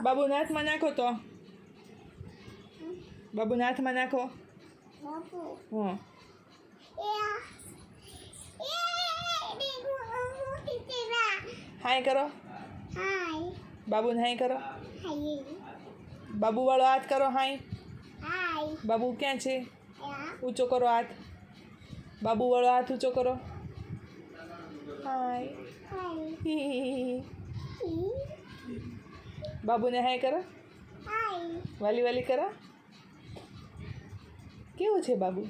બાબુના હાથમાં નાખો તો બાબુના હાથમાં નાખો હા હાય કરો બાબુને હાય કરો બાબુ વાળો હાથ કરો હાય બાબુ ક્યાં છે ઊંચો કરો હાથ બાબુ વાળો હાથ ઊંચો કરો હાય બાબુને હાય કરો વાલી વાલી કરો કેવું છે બાબુ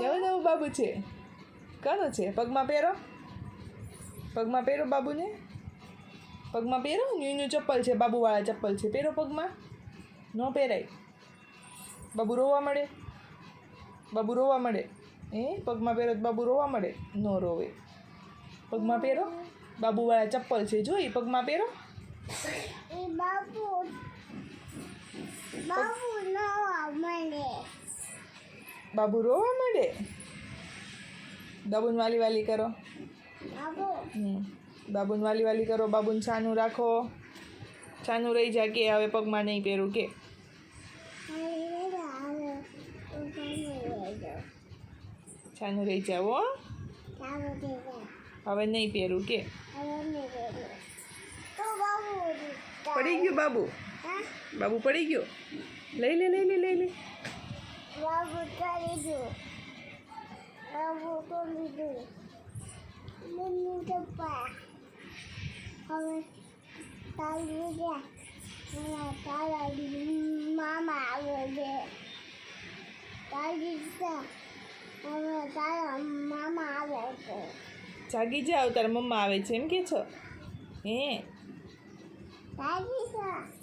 નવું નવું બાબુ છે કોનું છે પગમાં પહેરો બાબુને પગમાં પહેરો ન્યુ ચપ્પલ છે બાબુવાળા ચપ્પલ છે પહેરો પગમાં ન પહેરાય બાબુ રોવા મળે પગમાં પહેરો તો બાબુ રોવા મળે ન રોવે પગમાં પહેરો બાબુવાળા ચપ્પલ છે જોઈ પગમાં પહેરો બાબુ રોવા મળે બાબુને વાલી વાલી કરો બાબુને વાલી વાલી કરો બાબુને છાનું રાખો છાનું રહી જાય કે હવે પગમાં નહીં પહેરું કે છાનું રહી જાવ હો હવે નહીં પહેરું કે પડી ગયું બાબુ પડી ગયો લઈ લે મામા આવે છે તારા મામા આવે છે જાગી જાવ તારા મમ્મા આવે છે એમ કે છો હે જાગી જા